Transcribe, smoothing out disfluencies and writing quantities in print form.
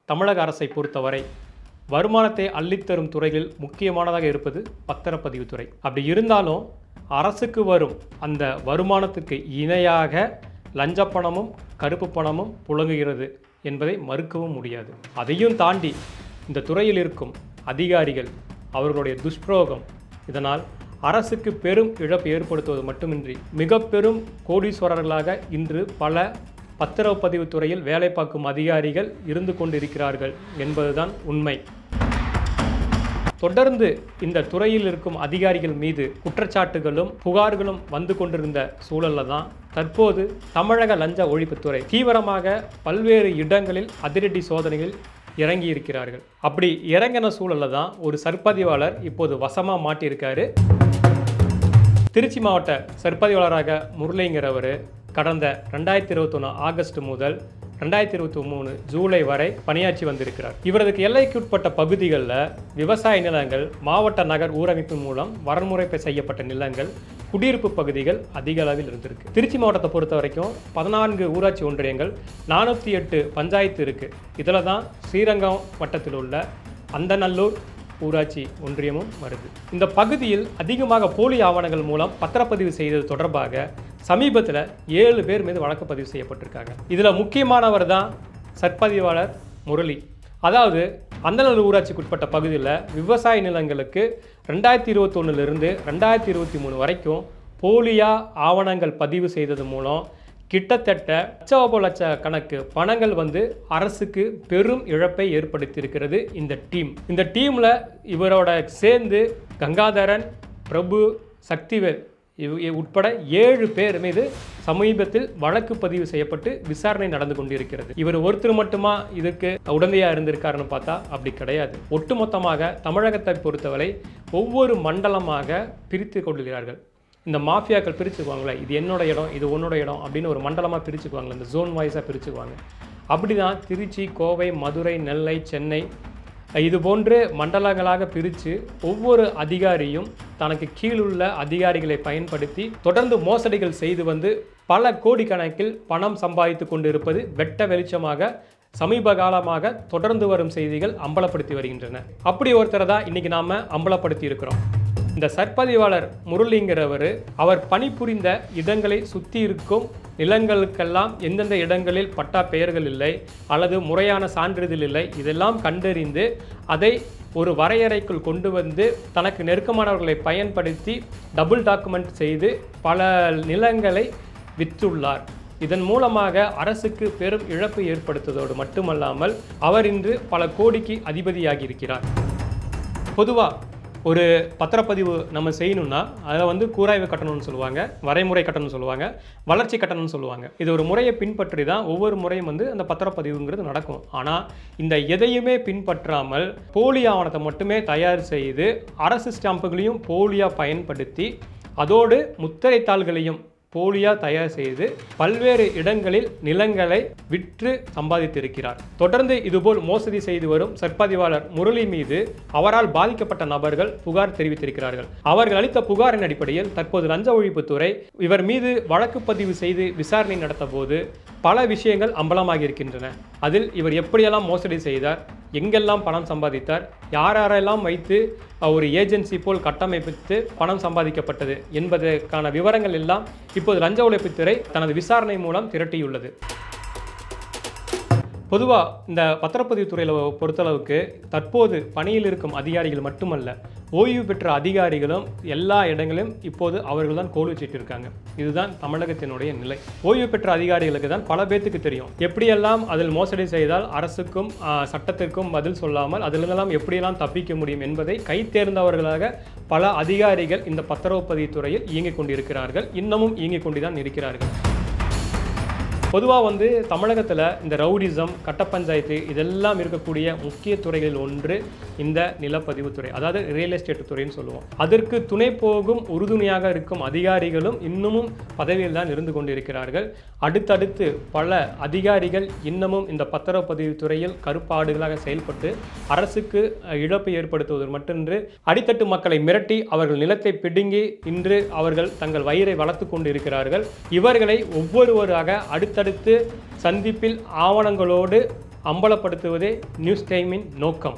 தமிழக அரசை பொறுத்தவரை வருமானத்தை அள்ளித்தரும் துறையில் முக்கியமானதாக இருப்பது பத்திரப்பதிவுத்துறை. அப்படி இருந்தாலும் அரசுக்கு வரும் அந்த வருமானத்துக்கு இணையாக லஞ்ச பணமும் கருப்பு பணமும் புழங்குகிறது என்பதை மறுக்கவும் முடியாது. அதையும் தாண்டி இந்த துறையில் இருக்கும் அதிகாரிகள் அவர்களுடைய துஷ்பிரயோகம் இதனால் அரசுக்கு பெரும் இழப்பு ஏற்படுத்துவது மட்டுமின்றி மிக பெரும் கோடீஸ்வரர்களாக இன்று பல பத்திரப்பதிவு துறையில் வேலை பார்க்கும் அதிகாரிகள் இருந்து கொண்டிருக்கிறார்கள் என்பதுதான் உண்மை. தொடர்ந்து இந்த துறையில் இருக்கும் அதிகாரிகள் மீது குற்றச்சாட்டுகளும் புகார்களும் வந்து கொண்டிருந்த சூழலில் தான் தற்போது தமிழக லஞ்ச ஒழிப்புத்துறை தீவிரமாக பல்வேறு இடங்களில் அதிரடி சோதனைகள் இறங்கி இருக்கிறார்கள். அப்படி இறங்கின சூழலில் தான் ஒரு சர்ப்பதிவாளர் இப்போது வசமாக மாட்டியிருக்காரு. திருச்சி மாவட்ட சர்ப்பதிவாளராக முரளிங்கிறவர் கடந்த 2021 ஆகஸ்ட் முதல் 2023 ஜூலை வரை பணியாற்றி வந்திருக்கிறார். இவரதுக்கு எல்லைக்குட்பட்ட பகுதிகளில் விவசாய நிலங்கள், மாவட்ட நகர் ஊரமைப்பு மூலம் வரன்முறை செய்யப்பட்ட நிலங்கள், குடியிருப்பு பகுதிகள் அதிக அளவில் இருந்திருக்கு. திருச்சி மாவட்டத்தை பொறுத்த வரைக்கும் 14 ஊராட்சி ஒன்றியங்கள், 408 பஞ்சாயத்து இருக்குது. இதில் தான் ஸ்ரீரங்கம் வட்டத்தில் உள்ள அந்தநல்லூர் ஊராட்சி ஒன்றியமும் வருது. இந்த பகுதியில் அதிகமாக போலி ஆவணங்கள் மூலம் பத்திரப்பதிவு செய்தது தொடர்பாக சமீபத்தில் 7 பேர் மீது வழக்கு பதிவு செய்யப்பட்டிருக்காங்க. இதில் முக்கியமானவர் தான் சர்ப்பதிவாளர் முரளி. அதாவது அந்தநல்லூர் ஊராட்சிக்குட்பட்ட பகுதியில் விவசாய நிலங்களுக்கு 2021 2023 வரைக்கும் போலியா ஆவணங்கள் பதிவு செய்தது மூலம் கிட்டத்தட்ட லட்ச கணக்கு பணங்கள் அரசுக்கு பெரும் இழப்பை ஏற்படுத்தியிருக்கிறது இந்த டீம். இந்த டீமில் இவரோட சேர்ந்து கங்காதரன், பிரபு, சக்திவேல் உட்பட 7 பேர் மீது சமீபத்தில் வழக்கு பதிவு செய்யப்பட்டு விசாரணை நடந்து கொண்டிருக்கிறது. இவர் ஒருத்தர் மட்டுமா இதுக்கு உடந்தையாக இருந்திருக்காருன்னு பார்த்தா அப்படி கிடையாது. ஒட்டுமொத்தமாக தமிழகத்தை பொறுத்தவரை ஒவ்வொரு மண்டலமாக பிரித்து கொள்கிறார்கள். இந்த மாஃபியாக்கள் பிரிச்சுக்குவாங்களே, இது என்னோட இடம், இது உன்னோட இடம் அப்படின்னு ஒரு மண்டலமாக பிரிச்சுக்குவாங்களே, இந்த ஜோன் வைஸாக பிரிச்சுக்குவாங்க. அப்படி தான் திருச்சி, கோவை, மதுரை, நெல்லை, சென்னை இது போன்று மண்டலங்களாக பிரித்து ஒவ்வொரு அதிகாரியும் தனக்கு கீழுள்ள அதிகாரிகளை பயன்படுத்தி தொடர்ந்து மோசடிகள் செய்து பல கோடிக்கணக்கில் பணம் சம்பாதித்து கொண்டு இருப்பது வெட்ட வெளிச்சமாக சமீப காலமாக தொடர்ந்து வரும் செய்திகள் அம்பலப்படுத்தி வருகின்றன. அப்படி ஒருத்தரை தான் இன்றைக்கி நாம் அம்பலப்படுத்தி இருக்கிறோம். இந்த சர்ப்பதிவாளர் முரளிங்கிறவர் அவர் பணிபுரிந்த இடங்களை சுற்றி இருக்கும் நிலங்களுக்கெல்லாம் எந்தெந்த இடங்களில் பட்டா பெயர்கள் இல்லை அல்லது முறையான சான்றிதழ் இல்லை, இதெல்லாம் கண்டறிந்து அதை ஒரு வரையறைக்குள் கொண்டு வந்து தனக்கு நெருக்கமானவர்களை பயன்படுத்தி டபுள் டாக்குமெண்ட் செய்து பல நிலங்களை விற்றுள்ளார். இதன் மூலமாக அரசுக்கு பெரும் இழப்பு ஏற்படுத்துவதோடு மட்டுமல்லாமல் அவர் இன்று பல கோடிக்கு அதிபதியாகி இருக்கிறார். பொதுவாக ஒரு பத்திரப்பதிவு நம்ம செய்யணும்னா அதில் கூராய்வு கட்டணம்னு சொல்லுவாங்க, வரைமுறை கட்டணம்னு சொல்லுவாங்க, வளர்ச்சி கட்டணம்னு சொல்லுவாங்க. இது ஒரு முறையை பின்பற்றி தான் ஒவ்வொரு முறையும் அந்த பத்திரப்பதிவுங்கிறது நடக்கும். ஆனால் இந்த எதையுமே பின்பற்றாமல் போலி ஆவணத்தை மட்டுமே தயார் செய்து அரசு ஸ்டாம்புகளையும் போலியாக பயன்படுத்தி அதோடு முத்திரைத்தாள்களையும் போலியாக தயார் செய்து பல்வேறு இடங்களில் நிலங்களை விற்று சம்பாதித்திருக்கிறார். தொடர்ந்து இதுபோல் மோசடி செய்து வரும் சர்ப்பதிவாளர் முரளி மீது அவரால் பாதிக்கப்பட்ட நபர்கள் புகார் தெரிவித்திருக்கிறார்கள். அவர்கள் அளித்த புகாரின் அடிப்படையில் தற்போது லஞ்ச ஒழிப்புத்துறை இவர் மீது வழக்கு பதிவு செய்து விசாரணை நடத்த போது பல விஷயங்கள் அம்பலமாகி இருக்கின்றன. அதில் இவர் எப்படியெல்லாம் மோசடி செய்தார், எங்கெல்லாம் பணம் சம்பாதித்தார், யாரெல்லாம் வைத்து ஒரு ஏஜென்சி போல் கட்டமைப்பித்து பணம் சம்பாதிக்கப்பட்டது என்பதற்கான விவரங்கள் எல்லாம் இப்போது லஞ்ச ஒழிப்புத்துறை தனது விசாரணை மூலம் திரட்டியுள்ளது. பொதுவாக இந்த பத்திரப்பதிவு துறையில் பொறுத்தளவுக்கு தற்போது பணியில் இருக்கும் அதிகாரிகள் மட்டுமல்ல, ஓய்வு பெற்ற அதிகாரிகளும் எல்லா இடங்களிலும் இப்போது அவர்கள் தான் கோல் வச்சுட்டு இருக்காங்க. இதுதான் தமிழகத்தினுடைய நிலை. ஓய்வு பெற்ற அதிகாரிகளுக்கு தான் பல பேத்துக்கு தெரியும் எப்படியெல்லாம் அதில் மோசடி செய்தால் அரசுக்கும் சட்டத்திற்கும் பதில் சொல்லாமல் அதிலெல்லாம் எப்படியெல்லாம் தப்பிக்க முடியும் என்பதை கை தேர்ந்தவர்களாக பல அதிகாரிகள் இந்த பத்திரப்பதிவு துறையில் இயங்கிக் கொண்டிருக்கிறார்கள், இன்னமும் இயங்கிக் கொண்டுதான் இருக்கிறார்கள். பொதுவாக தமிழகத்தில் இந்த ரவுடிசம், கட்ட பஞ்சாயத்து இதெல்லாம் இருக்கக்கூடிய முக்கிய துறைகளில் ஒன்று இந்த நிலப்பதிவுத்துறை, அதாவது ரியல் எஸ்டேட் துறைன்னு சொல்லுவோம். அதற்கு துணை போகும் உறுதுணையாக இருக்கும் அதிகாரிகளும் இன்னமும் பதவியில் தான் இருந்து கொண்டிருக்கிறார்கள். அடுத்தடுத்து பல அதிகாரிகள் இன்னமும் இந்த பத்திரப்பதிவு துறையில் கருப்பாடுகளாக செயல்பட்டு அரசுக்கு இழப்பு ஏற்படுத்துவது மட்டுமின்றி அடித்தட்டு மக்களை மிரட்டி அவர்கள் நிலத்தை பிடுங்கி இன்று அவர்கள் தங்கள் வயிறை வளர்த்து கொண்டு இருக்கிறார்கள். இவர்களை ஒவ்வொருவராக அடுத்தடுத்து சந்திப்பில் ஆவணங்களோடு அம்பலப்படுத்துவதே நியூஸ் டைமின் நோக்கம்.